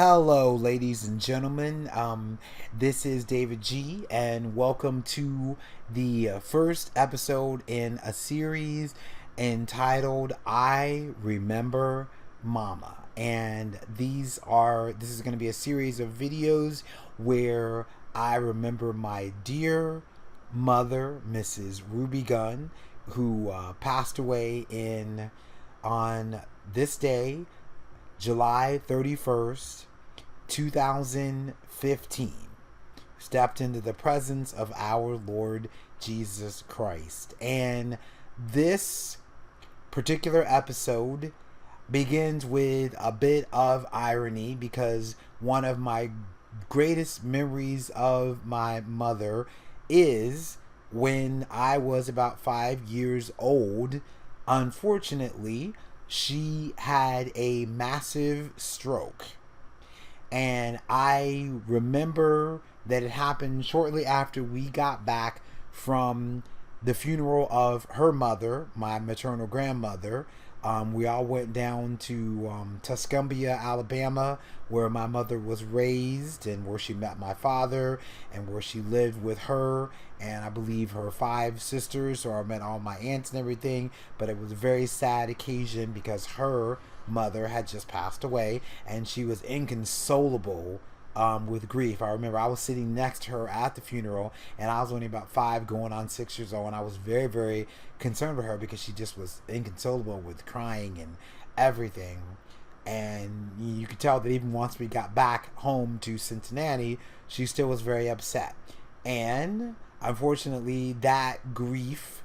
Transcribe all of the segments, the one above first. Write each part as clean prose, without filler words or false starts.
Hello, ladies and gentlemen. This is David G, and welcome to the first episode in a series entitled "I Remember Mama." And this is going to be a series of videos where I remember my dear mother, Mrs. Ruby Gunn, who passed away in on this day, July 31st, 2015, stepped into the presence of our Lord Jesus Christ. And this particular episode begins with a bit of irony because one of my greatest memories of my mother is when I was about 5 years old. Unfortunately, she had a massive stroke. And I remember that it happened shortly after we got back from the funeral of her mother, my maternal grandmother. We all went down to Tuscumbia, Alabama, where my mother was raised and where she met my father and where she lived with her and I believe her 5 sisters. So I met all my aunts and everything. But it was a very sad occasion because her mother had just passed away and she was inconsolable with grief. I remember I was sitting next to her at the funeral, and I was only about 5 going on 6 years old, and I was very, very concerned for her because she just was inconsolable with crying and everything. And you could tell that even once we got back home to Cincinnati, she still was very upset. And unfortunately, that grief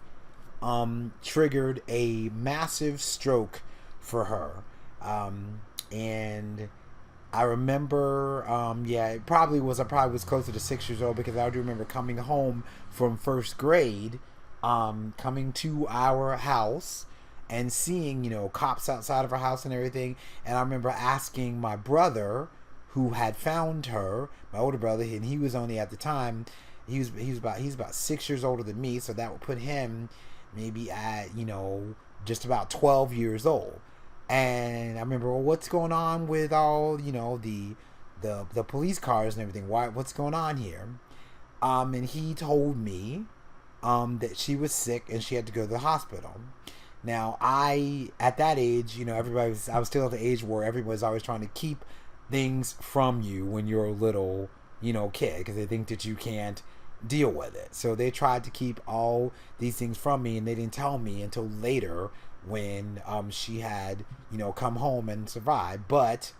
triggered a massive stroke for her. And I remember, it probably was, I probably was closer to 6 years old because I do remember coming home from first grade, coming to our house and seeing, cops outside of our house and everything. And I remember asking my brother who had found her, my older brother, and he was only at the time, he's about 6 years older than me. So that would put him maybe at, just about 12 years old. And I remember, well, what's going on with all, the police cars and everything? What's going on here? And he told me that she was sick and she had to go to the hospital. Now, at that age, I was still at the age where everybody's always trying to keep things from you when you're a little, kid, because they think that you can't deal with it. So they tried to keep all these things from me, and they didn't tell me until later when she had, come home and survived. But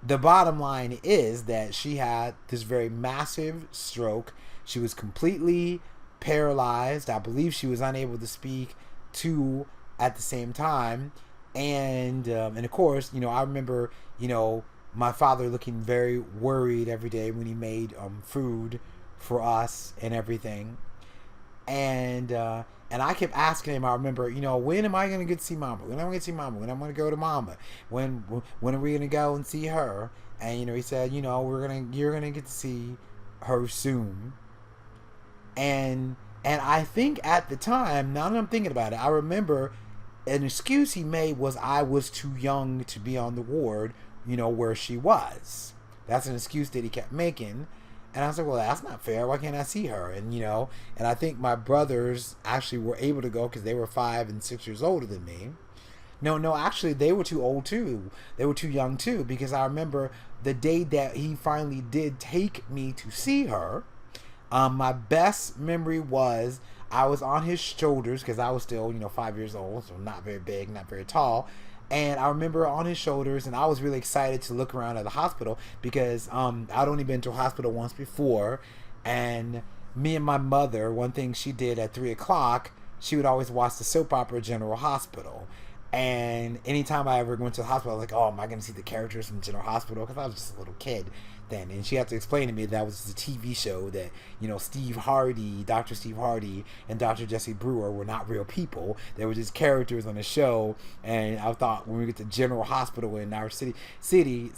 the bottom line is that she had this very massive stroke. She was completely paralyzed. I believe she was unable to speak too at the same time. And of course, I remember, my father looking very worried every day when he made food for us and everything. And I kept asking him, I remember, when am I going to get to see Mama? When am I going to see Mama? When am I going to go to Mama? When are we going to go and see her? And, he said, you're going to get to see her soon. And I think at the time, now that I'm thinking about it, I remember an excuse he made was I was too young to be on the ward, where she was. That's an excuse that he kept making. And I was like, well, that's not fair. Why can't I see her? And, and I think my brothers actually were able to go because they were 5 and 6 years older than me. No, actually, they were too old, too. They were too young, too, because I remember the day that he finally did take me to see her, my best memory was I was on his shoulders because I was still, 5 years old, so not very big, not very tall. And I remember on his shoulders, and I was really excited to look around at the hospital because I'd only been to a hospital once before. And me and my mother, one thing she did at 3 o'clock, she would always watch the soap opera General Hospital. And anytime I ever went to the hospital, I was like, oh, am I going to see the characters from General Hospital? Because I was just a little kid then. And she had to explain to me that was a TV show that, Steve Hardy, Dr. Steve Hardy, and Dr. Jesse Brewer were not real people. They were just characters on a show. And I thought when we get to General Hospital in our city,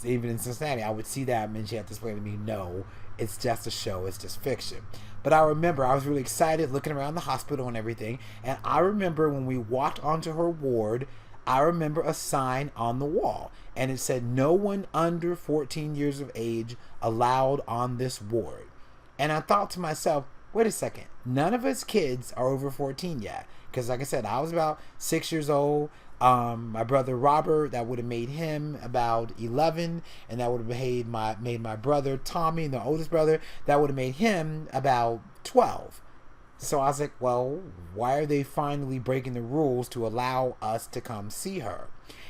even in Cincinnati, I would see that. And she had to explain to me, no, it's just a show. It's just fiction. But I remember I was really excited looking around the hospital and everything. And I remember when we walked onto her ward, I remember a sign on the wall, and it said, "No one under 14 years of age allowed on this ward." And I thought to myself, wait a second, none of us kids are over 14 yet. Because like I said, I was about 6 years old. My brother Robert, that would have made him about 11, and that would have made my brother Tommy, the oldest brother, that would have made him about 12. So I was like, well, why are they finally breaking the rules to allow us to come see her?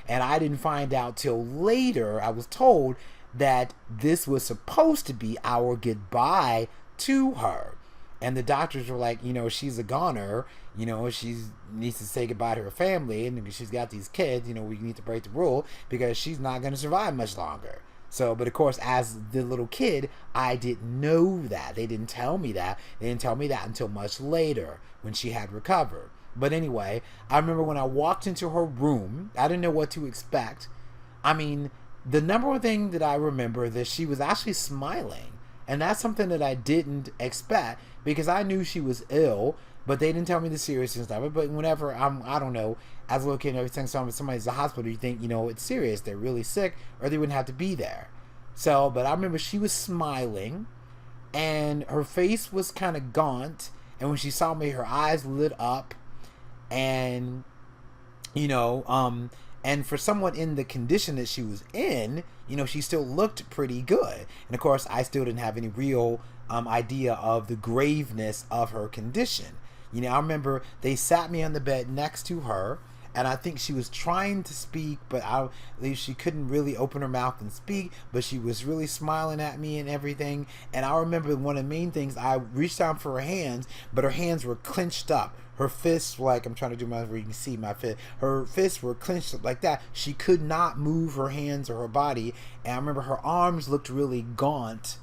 And I didn't find out till later. I was told that this was supposed to be our goodbye to her. And the doctors were like, she's a goner, she needs to say goodbye to her family, and she's got these kids, we need to break the rule because she's not going to survive much longer. So, but of course, as the little kid, I didn't know that. They didn't tell me that. They didn't tell me that until much later when she had recovered. But anyway, I remember when I walked into her room, I didn't know what to expect. I mean, the number one thing that I remember is that she was actually smiling. And that's something that I didn't expect because I knew she was ill, but they didn't tell me the seriousness of it. But whenever I don't know, as a little kid, every time somebody's in the hospital, you think, it's serious. They're really sick or they wouldn't have to be there. So, but I remember she was smiling and her face was kind of gaunt. And when she saw me, her eyes lit up and, and for someone in the condition that she was in, she still looked pretty good. And of course, I still didn't have any real idea of the graveness of her condition. I remember they sat me on the bed next to her, and I think she was trying to speak, but she couldn't really open her mouth and speak, but she was really smiling at me and everything. And I remember one of the main things, I reached out for her hands, but her hands were clenched up. Her fists, like I'm trying to do where you can see my fist. Her fists were clenched up like that. She could not move her hands or her body. And I remember her arms looked really gaunt.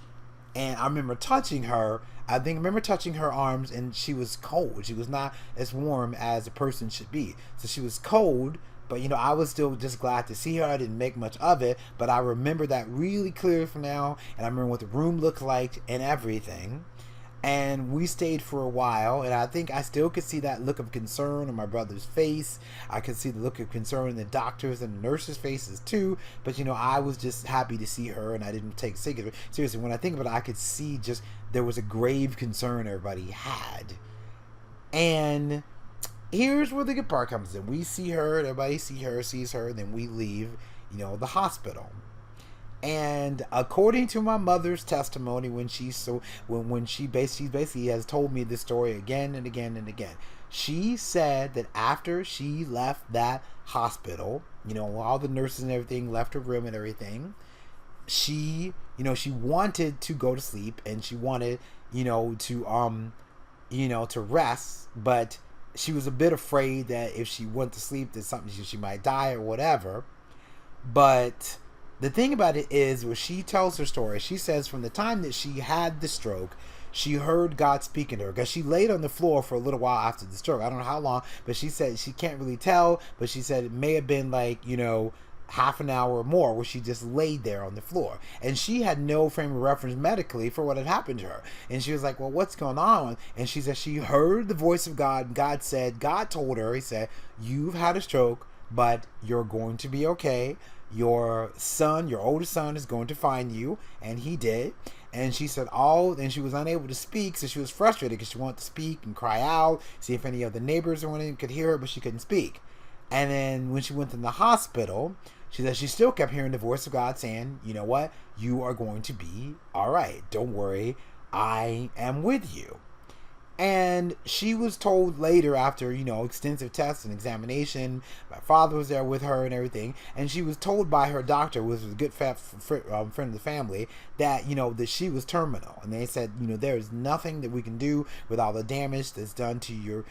And I remember touching her. I remember touching her arms, and she was cold. She was not as warm as a person should be. So she was cold, but I was still just glad to see her. I didn't make much of it, but I remember that really clear for now. And I remember what the room looked like and everything. And we stayed for a while, and I think I still could see that look of concern on my brother's face. I could see the look of concern in the doctors and the nurses' faces too. But I was just happy to see her, and I didn't take it seriously. When I think about it, I could see just there was a grave concern everybody had. And here's where the good part comes in. We see her, everybody sees her, and then we leave, the hospital. And according to my mother's testimony, when she basically has told me this story again and again and again, she said that after she left that hospital, all the nurses and everything left her room and everything, she wanted to go to sleep and she wanted, to rest, but she was a bit afraid that if she went to sleep, that she might die or whatever. But the thing about it is, when she tells her story, she says from the time that she had the stroke, she heard God speaking to her, because she laid on the floor for a little while after the stroke. I don't know how long, but she said she can't really tell, but she said it may have been like, half an hour or more where she just laid there on the floor. And she had no frame of reference medically for what had happened to her. And she was like, well, what's going on? And she said she heard the voice of God. God told her, he said, you've had a stroke, but you're going to be okay. Your oldest son is going to find you. And he did. And she said and she was unable to speak, so she was frustrated because she wanted to speak and cry out, see if any of the neighbors or anyone could hear her, but she couldn't speak. And then when she went to the hospital, she said she still kept hearing the voice of God saying, you know what, you are going to be all right. Don't worry, I am with you. And she was told later, after, extensive tests and examination, my father was there with her and everything, and she was told by her doctor, which was a good friend of the family, that, that she was terminal. And they said, there is nothing that we can do with all the damage that's done to you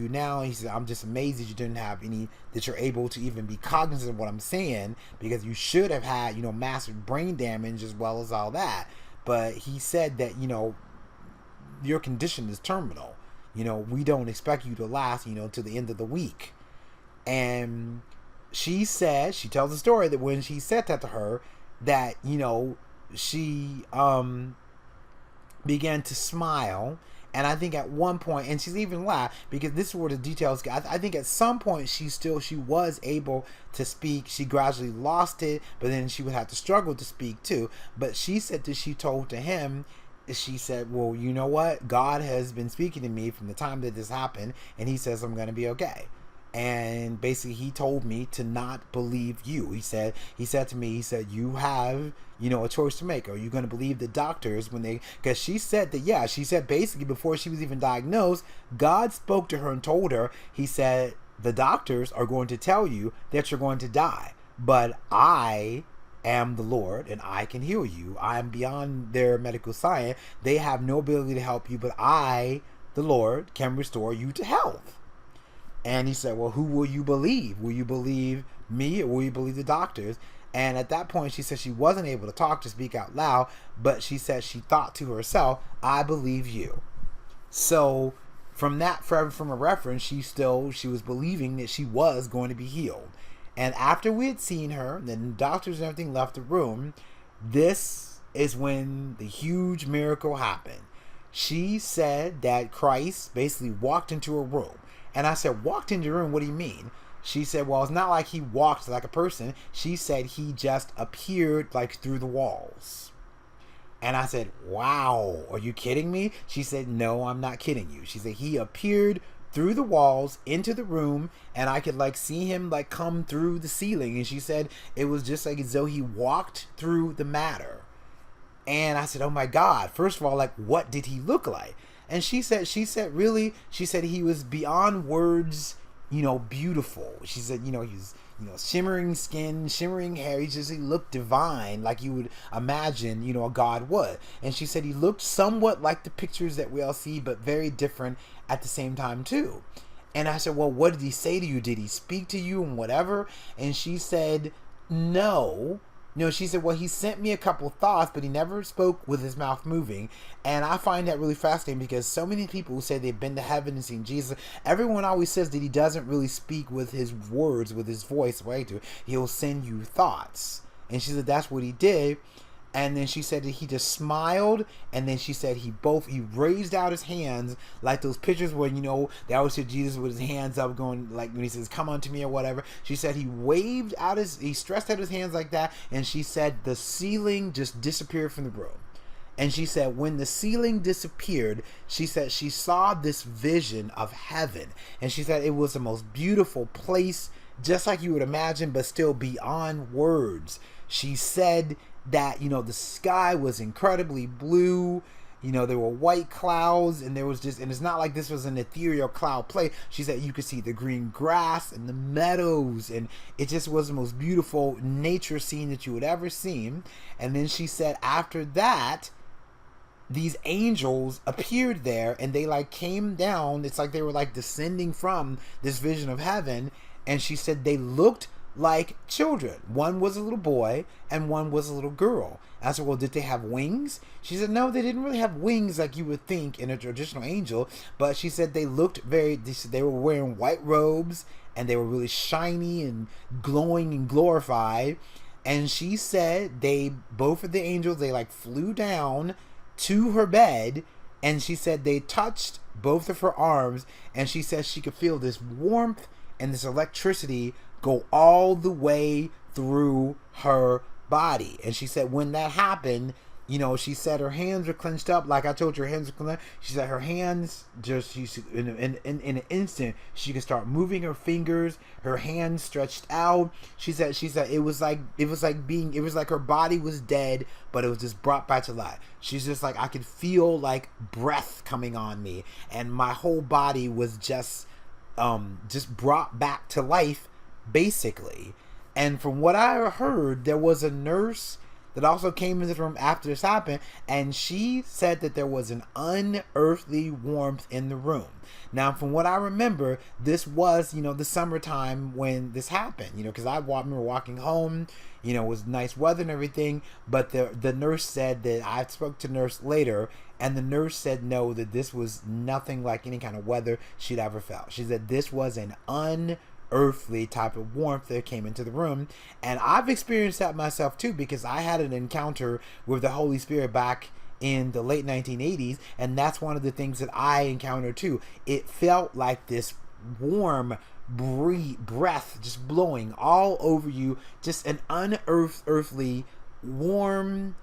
now. And he said, I'm just amazed that you didn't have that you're able to even be cognizant of what I'm saying, because you should have had, massive brain damage as well as all that. But he said that, your condition is terminal. We don't expect you to last, to the end of the week. And she tells the story that when he said that to her, that, she began to smile, And I think at one point, and she's even laughed because this is where the details go. I think at some point she was able to speak. She gradually lost it, but then she would have to struggle to speak too. But she said that she told to him, she said, well, you know what? God has been speaking to me from the time that this happened, and he says I'm going to be okay. And basically he told me to not believe you. He said to me, he said, you have, a choice to make. Are you going to believe the doctors because she said that, she said basically before she was even diagnosed, God spoke to her and told her, he said, the doctors are going to tell you that you're going to die, but I am the Lord and I can heal you. I am beyond their medical science. They have no ability to help you, but I, the Lord, can restore you to health. And he said, well, who will you believe? Will you believe me or will you believe the doctors? And at that point, she said she wasn't able to talk, to speak out loud, but she said she thought to herself, I believe you. So from a reference, she was believing that she was going to be healed. And after we had seen her, then the doctors and everything left the room, this is when the huge miracle happened. She said that Christ basically walked into her room. And I said, walked into the room? What do you mean? She said, well, it's not like he walked like a person. She said he just appeared like through the walls. And I said, wow, are you kidding me? She said, no, I'm not kidding you. She said he appeared through the walls into the room, and I could see him come through the ceiling. And she said it was just like as though he walked through the matter. And I said, oh my God, first of all, what did he look like? And she said he was beyond words, beautiful. She said, he was, shimmering skin, shimmering hair. He looked divine, like you would imagine, a God would. And she said he looked somewhat like the pictures that we all see, but very different at the same time too. And I said, well, what did he say to you? Did he speak to you and whatever? And she said, no. She said, well, he sent me a couple thoughts, but he never spoke with his mouth moving. And I find that really fascinating because so many people who say they've been to heaven and seen Jesus, everyone always says that he doesn't really speak with his words, with his voice, right? He'll send you thoughts. And she said that's what he did. And then she said that he just smiled, and then she said he raised out his hands like those pictures where, they always see Jesus with his hands up going, like when he says, come unto me or whatever. She said he stretched out his hands like that, and she said the ceiling just disappeared from the room. And she said when the ceiling disappeared, she said she saw this vision of heaven. And she said it was the most beautiful place, just like you would imagine, but still beyond words. She said that, the sky was incredibly blue. There were white clouds, and and it's not like this was an ethereal cloud play. She said you could see the green grass and the meadows, and it just was the most beautiful nature scene that you would ever seen. And then she said after that, these angels appeared there, and they came down. It's like they were descending from this vision of heaven. And she said they looked like children. One was a little boy and one was a little girl. I said, well, did they have wings? She said, no, they didn't really have wings like you would think in a traditional angel, but she said they were wearing white robes, and they were really shiny and glowing and glorified. And she said both of the angels, they flew down to her bed, and she said they touched both of her arms, and she said she could feel this warmth and this electricity go all the way through her body. And she said when that happened, she said her hands were clenched up, like I told you, her hands were clenched. She said her hands in an instant she could start moving her fingers, her hands stretched out. She said it was like her body was dead, but it was just brought back to life. She's just like, I could feel breath coming on me, and my whole body was just brought back to life, basically. And from what I heard, there was a nurse that also came into the room after this happened, and she said that there was an unearthly warmth in the room. Now, from what I remember, this was, the summertime when this happened, because I remember walking home, it was nice weather and everything, but the nurse said that, I spoke to the nurse later, and the nurse said no, that this was nothing like any kind of weather she'd ever felt. She said this was an unearthly type of warmth that came into the room. And I've experienced that myself too, because I had an encounter with the Holy Spirit back in the late 1980s, and that's one of the things that I encountered too. It felt like this warm breath just blowing all over you, just an unearthly warm,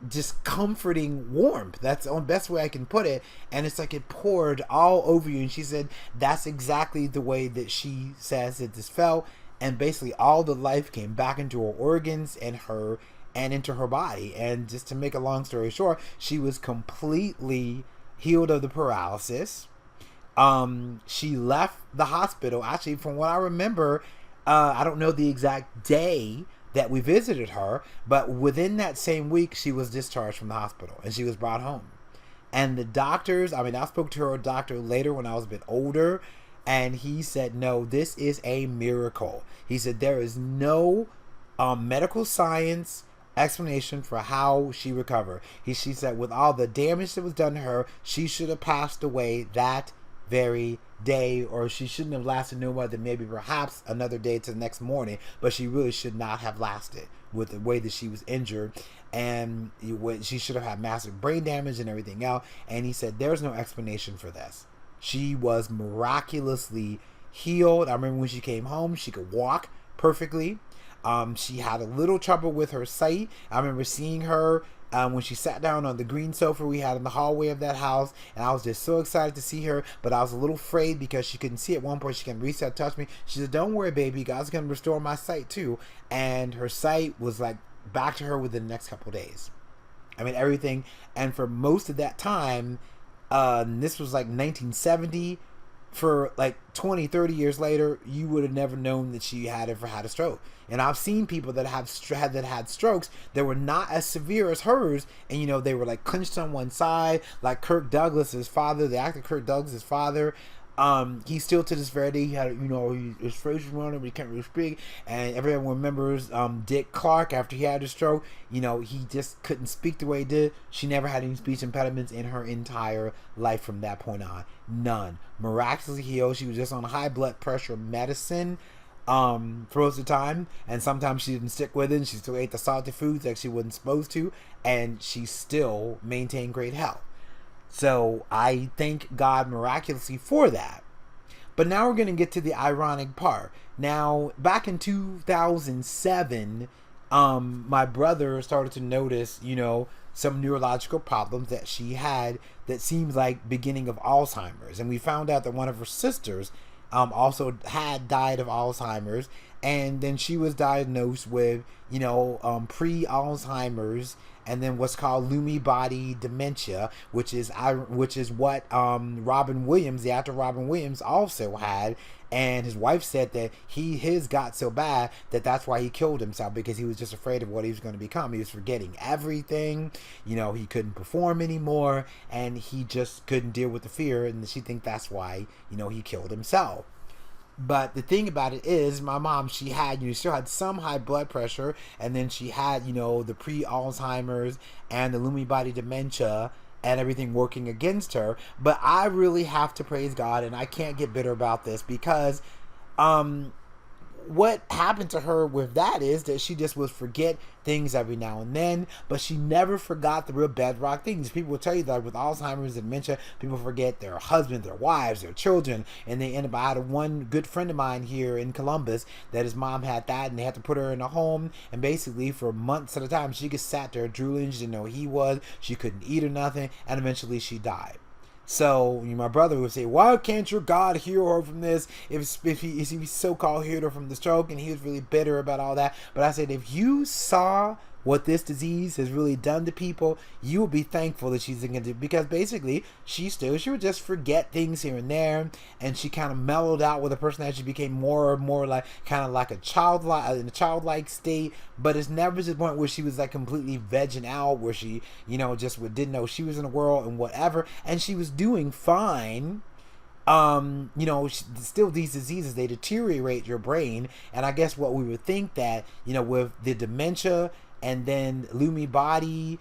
just comforting warmth. That's the best way I can put it. And it's like it poured all over you. And she said that's exactly the way that she says that this felt. And basically all the life came back into her organs and her and into her body. And just to make a long story short, she was completely healed of the paralysis. She left the hospital. Actually, from what I remember, I don't know the exact day that we visited her, but within that same week, she was discharged from the hospital and she was brought home. And the doctors, I spoke to her doctor later when I was a bit older, and he said, no, this is a miracle. He said there is no medical science explanation for how she recovered. She said with all the damage that was done to her, she should have passed away that very day, or she shouldn't have lasted no more than maybe perhaps another day to the next morning, but she really should not have lasted with the way that she was injured, and she should have had massive brain damage and everything else. And he said there's no explanation for this. She was miraculously healed. I remember when she came home, she could walk perfectly. She had a little trouble with her sight. I remember seeing her when she sat down on the green sofa we had in the hallway of that house, and I was just so excited to see her, but I was a little afraid because she couldn't see at one point. She can reach out, touch me. She said, don't worry, baby, God's going to restore my sight too. And her sight was like back to her within the next couple of days. Everything. And for most of that time, this was like 1970, for like 20, 30 years later, you would have never known that she had ever had a stroke. And I've seen people that had strokes that were not as severe as hers, and they were like clenched on one side, like Kirk Douglas's father, the actor Kirk Douglas's father. He still to this very day, he had, his face was running, but he can't really speak. And everyone remembers Dick Clark after he had a stroke. He just couldn't speak the way he did. She never had any speech impediments in her entire life from that point on. None. Miraculously healed. She was just on high blood pressure medicine for most of the time, and sometimes she didn't stick with it, and she still ate the salty foods like she wasn't supposed to, and she still maintained great health. So I thank God miraculously for that. But now we're going to get to the ironic part. Now, back in 2007, my brother started to notice, some neurological problems that she had that seems like beginning of Alzheimer's. And we found out that one of her sisters also had died of Alzheimer's. And then she was diagnosed with, pre-Alzheimer's, and then what's called Lewy body dementia, which is what Robin Williams, the actor Robin Williams, also had. And his wife said that his got so bad that's why he killed himself, because he was just afraid of what he was going to become. He was forgetting everything. He couldn't perform anymore, and he just couldn't deal with the fear. And she thinks that's why, he killed himself. But the thing about it is, my mom, she had, still had some high blood pressure, and then she had, the pre-Alzheimer's and the Lewy body dementia and everything working against her. But I really have to praise God, and I can't get bitter about this, because what happened to her with that is that she just would forget things every now and then, but she never forgot the real bedrock things. People will tell you that with Alzheimer's and dementia, people forget their husbands, their wives, their children, and they end up. I had one good friend of mine here in Columbus that his mom had that, and they had to put her in a home, and basically for months at a time, she just sat there drooling. She didn't know who he was. She couldn't eat or nothing, and eventually she died. So my brother would say, why can't your God heal her from this if he so-called healed her from the stroke? And he was really bitter about all that. But I said, if you saw what this disease has really done to people, you will be thankful that she's going to do, because basically she would just forget things here and there, and she kind of mellowed out with a personality. She became more and more like kind of like in a childlike state, but it's never to the point where she was like completely vegging out, where she just didn't know she was in the world and whatever, and she was doing fine. Still these diseases, they deteriorate your brain, and I guess what we would think that with the dementia and then Lewy body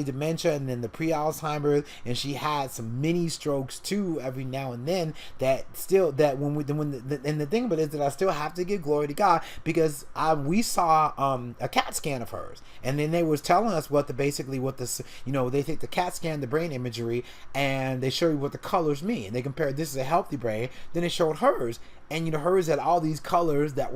dementia, and then the pre-Alzheimer's, and she had some mini strokes too every now and then. And the thing about it is that I still have to give glory to God, because we saw a CAT scan of hers, and then they was telling us they take the CAT scan, the brain imagery, and they show you what the colors mean. They compared, this is a healthy brain, then they showed hers, and hers had all these colors that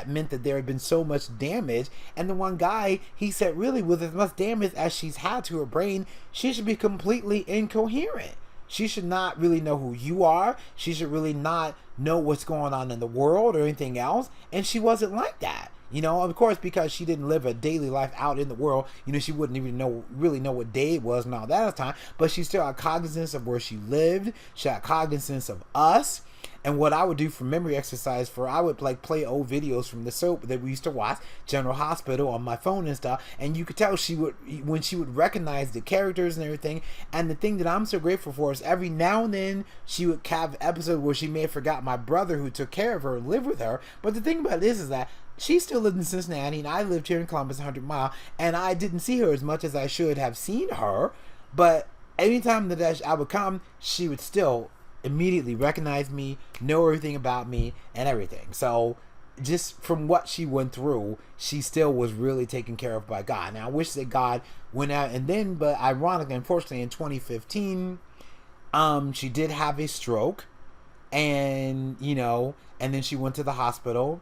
meant that there had been so much damage. And the one guy, he said, really, with as much damage as she's had to her brain, she should be completely incoherent. She should not really know who you are. She should really not know what's going on in the world or anything else. And she wasn't like that. Of course, because she didn't live a daily life out in the world, she wouldn't even really know what day it was and all that at the time. But she still had cognizance of where she lived. She had cognizance of us. And what I would do for memory exercise, I would play old videos from the soap that we used to watch, General Hospital, on my phone and stuff. And you could tell when she would recognize the characters and everything. And the thing that I'm so grateful for is every now and then she would have an episode where she may have forgot my brother who took care of her and lived with her. But the thing about this is that she still lived in Cincinnati, and I lived here in Columbus, 100 Mile, and I didn't see her as much as I should have seen her. But anytime that I would come, she would still immediately recognize me, know everything about me and everything. So just from what she went through, she still was really taken care of by God. Now I wish that God went out but ironically, unfortunately, in 2015, she did have a stroke, and and then she went to the hospital.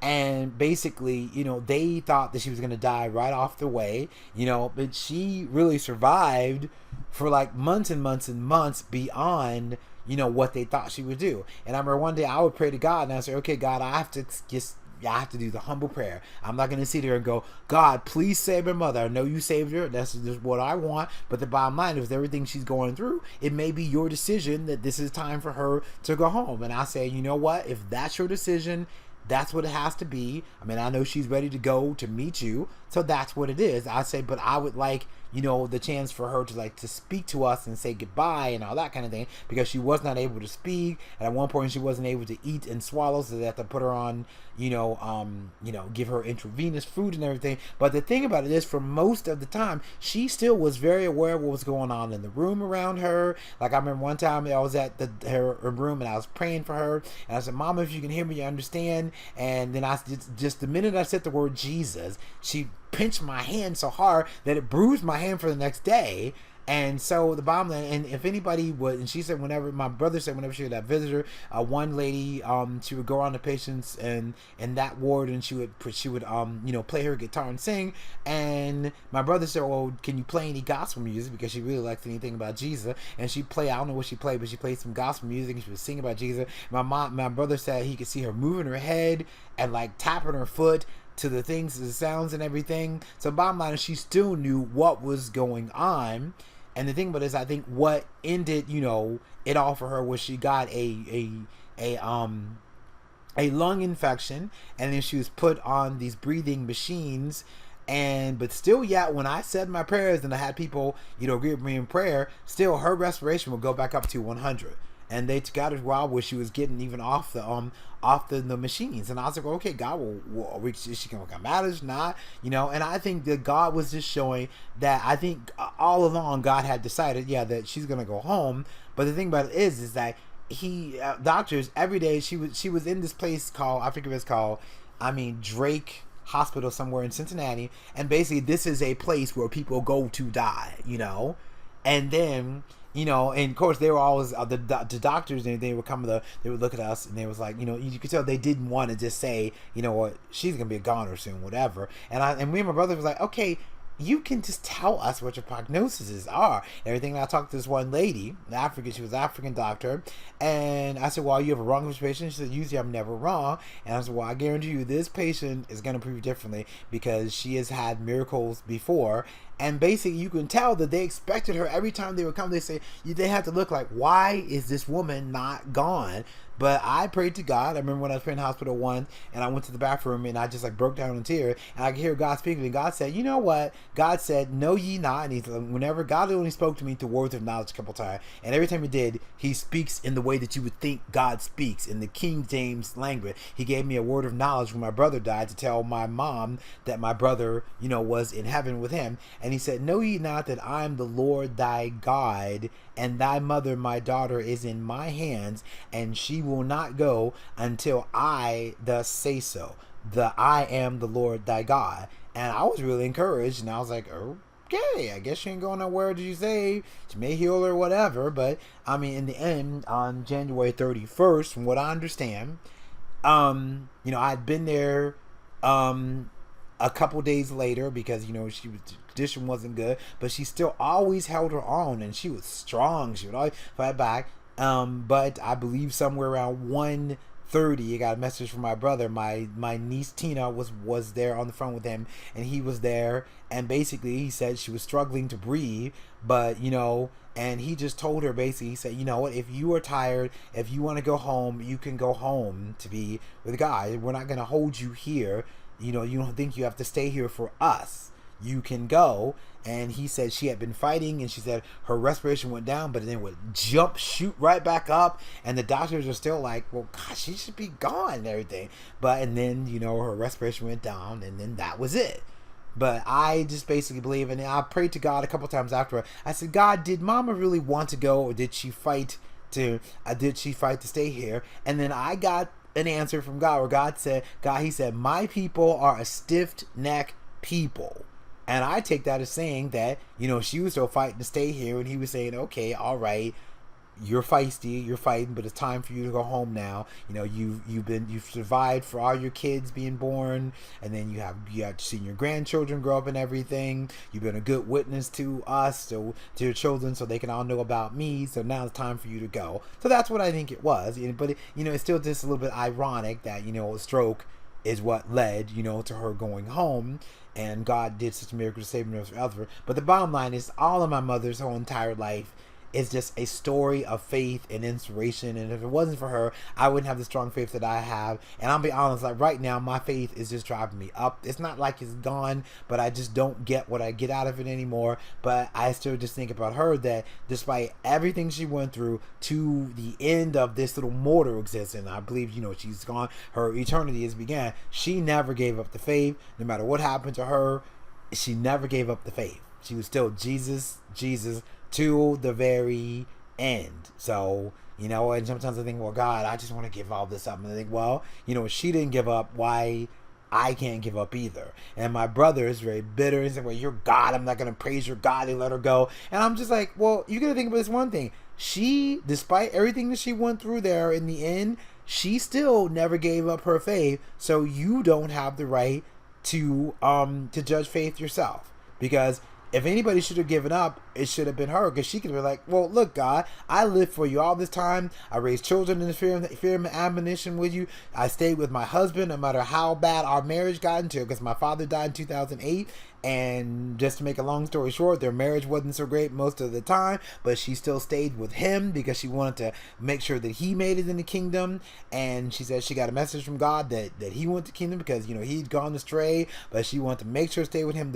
And basically, they thought that she was going to die right off the way, but she really survived for months and months and months beyond, what they thought she would do. And I remember one day I would pray to God, and I said, okay, God, I have to do the humble prayer. I'm not going to sit here and go, God, please save her mother. I know you saved her. That's just what I want. But the bottom line is, everything she's going through, it may be your decision that this is time for her to go home. And I say, you know what? If that's your decision, that's what it has to be. I mean, I know she's ready to go to meet you, so that's what it is. I say, but I would like, the chance for her to speak to us and say goodbye and all that kind of thing, because she was not able to speak, and at one point she wasn't able to eat and swallow, so they had to put her on, give her intravenous food and everything. But the thing about it is, for most of the time, she still was very aware of what was going on in the room around her. Like, I remember one time I was at her room, and I was praying for her, and I said, Mama, if you can hear me, you understand. And then just the minute I said the word Jesus, she pinched my hand so hard that it bruised my hand for the next day. And so the bottom line, and if anybody would, and she said my brother said whenever she would have visitor, one lady, she would go around to patients and in that ward, and she would play her guitar and sing. And my brother said, well, can you play any gospel music, because she really likes anything about Jesus. And she played, I don't know what she played, but she played some gospel music, and she was singing about Jesus. My brother said he could see her moving her head and tapping her foot to the things, the sounds and everything. So bottom line is, she still knew what was going on. And the thing about it is, I think what ended, it all for her was she got a lung infection, and then she was put on these breathing machines. But still, when I said my prayers and I had people, agree with me in prayer, still her respiration would go back up to 100. And they got it a while where she was getting even off the machines. And I was like, okay, God, is she going to come out? Is not, And I think that God was just showing that, I think all along God had decided, that she's going to go home. But the thing about it is that doctors every day, she was in this place called, I forget what it's called, Drake Hospital somewhere in Cincinnati. And basically this is a place where people go to die, and then, and of course they were always the doctors, and they would they would look at us, and they was like, you could tell they didn't want to just say, what, she's gonna be a goner soon, whatever. And me and my brother was like, okay, you can just tell us what your prognoses are and everything. And I talked to this one lady, she was an African doctor, and I said, well, you have a wrong patient? She said, usually I'm never wrong. And I said, well, I guarantee you this patient is going to prove differently, because she has had miracles before. And basically you can tell that they expected her every time they would come. They say they had to look like, why is this woman not gone? But I prayed to God. I remember when I was in the hospital once, and I went to the bathroom, and I just like broke down in tears, and I could hear God speaking. And God said, "You know what?" God said, "Know ye not." And whenever God only spoke to me to words of knowledge a couple times, and every time He did, He speaks in the way that you would think God speaks in the King James language. He gave me a word of knowledge when my brother died to tell my mom that my brother, was in heaven with Him, and He said, "Know ye not that I am the Lord thy God, and thy mother, my daughter, is in my hands, and she will not go until I thus say so. I am the Lord thy God." And I was really encouraged, and I was like, okay, I guess she ain't going nowhere. Did you say she may heal or whatever? But I mean, in the end, on January 31st, from what I understand, I'd been there a couple days later because condition wasn't good, but she still always held her own, and she was strong. She would always fight back. But I believe somewhere around 1:30, I got a message from my brother. My niece Tina was there on the phone with him, and he was there, and basically he said she was struggling to breathe, but and he just told her, basically, he said, you know what, if you are tired, if you want to go home, you can go home to be with God. We're not going to hold you here. You don't think you have to stay here for us. You can go. And he said she had been fighting, and she said her respiration went down, but then would shoot right back up, and the doctors are still like, well, gosh, she should be gone and everything. And then her respiration went down, and then that was it. But I just basically believe, and I prayed to God a couple times after. I said, God, did Mama really want to go, or did she fight to stay here? And then I got an answer from God, where He said, my people are a stiff-necked people. And I take that as saying that, she was still fighting to stay here, and He was saying, okay, all right, you're feisty, you're fighting, but it's time for you to go home now. You've survived for all your kids being born, and then you have seen your grandchildren grow up and everything. You've been a good witness to us, to your children, so they can all know about me. So now it's time for you to go. So that's what I think it was. But it's still just a little bit ironic that a stroke is what led to her going home. And God did such a miracle to save me forever. But the bottom line is, all of my mother's whole entire life is just a story of faith and inspiration. And if it wasn't for her, I wouldn't have the strong faith that I have. And I'll be honest, like right now, my faith is just driving me up. It's not like it's gone, but I just don't get what I get out of it anymore. But I still just think about her, that despite everything she went through to the end of this little mortal existence, I believe, she's gone, her eternity has began. She never gave up the faith. No matter what happened to her, she never gave up the faith. She was still Jesus to the very end. So, and sometimes I think, well, God, I just want to give all this up. And I think, well, she didn't give up. Why I can't give up either? And my brother is very bitter. He's like, well, you're God. I'm not going to praise your God. They let her go. And I'm just like, well, you got to think about this one thing. She, despite everything that she went through there in the end, she still never gave up her faith. So you don't have the right to judge faith yourself. Because if anybody should have given up, it should have been her, because she could have been like, well, look, God, I lived for you all this time. I raised children in the fear and admonition with you. I stayed with my husband no matter how bad our marriage got into, because my father died in 2008. And just to make a long story short, their marriage wasn't so great most of the time, but she still stayed with him because she wanted to make sure that he made it in the kingdom. And she said she got a message from God that he went to kingdom because, he'd gone astray, but she wanted to make sure to stay with him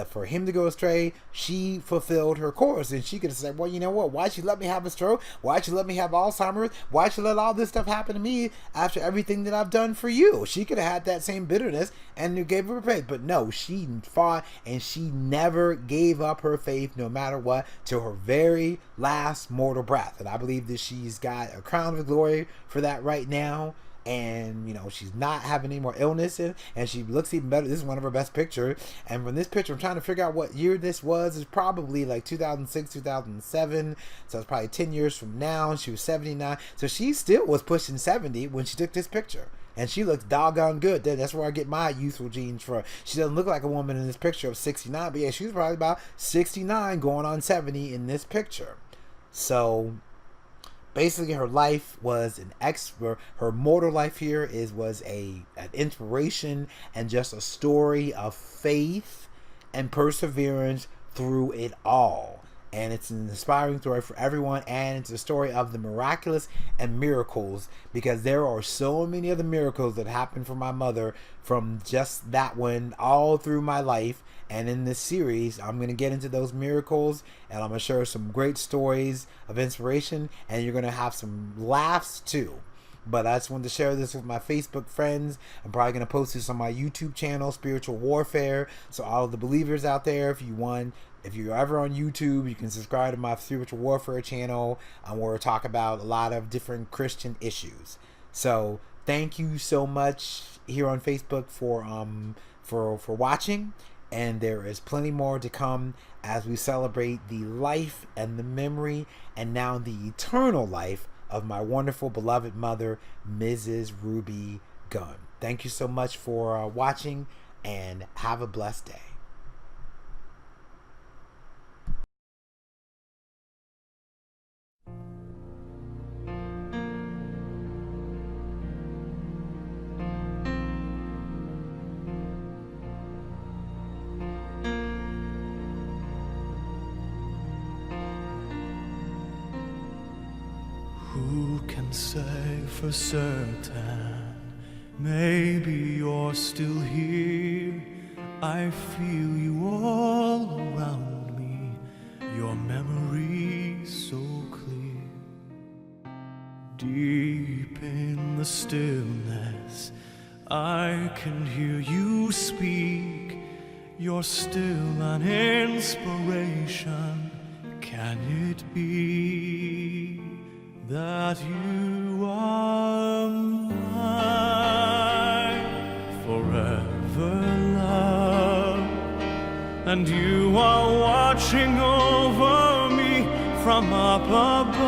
for him to go astray. She fulfilled her course, and she could have said, well, you know what? Why'd you let me have a stroke? Why'd you let me have Alzheimer's? Why'd you let all this stuff happen to me after everything that I've done for you? She could have had that same bitterness and you gave her faith, but no, she fought. And she never gave up her faith, no matter what, till her very last mortal breath. And I believe that she's got a crown of glory for that right now. And she's not having any more illness, and she looks even better. This is one of her best pictures, and from this picture I'm trying to figure out what year this was. It's probably like 2006, 2007, so it's probably 10 years from now. She was 79, so she still was pushing 70 when she took this picture. And she looks doggone good. That's where I get my youthful genes from. She doesn't look like a woman in this picture of 69, but yeah, she's probably about 69 going on 70 in this picture. So basically her life was her mortal life here was an inspiration and just a story of faith and perseverance through it all. And it's an inspiring story for everyone, and it's a story of the miraculous and miracles, because there are so many other miracles that happened for my mother from just that one all through my life. And in this series, I'm going to get into those miracles, and I'm going to share some great stories of inspiration, and you're going to have some laughs too. But I just wanted to share this with my Facebook friends. I'm probably going to post this on my YouTube channel, Spiritual Warfare. So all of the believers out there, if you're ever on YouTube, you can subscribe to my Spiritual Warfare channel, where we talk about a lot of different Christian issues. So thank you so much here on Facebook for watching. And there is plenty more to come as we celebrate the life and the memory and now the eternal life of my wonderful beloved mother, Mrs. Ruby Gunn. Thank you so much for watching, and have a blessed day. Who can say for certain? Maybe you're still here. I feel you all around me, your memory so clear. Deep in the stillness, I can hear you speak. You're still an inspiration. Can it be that you are mine forever, love, and you are watching over me from up above?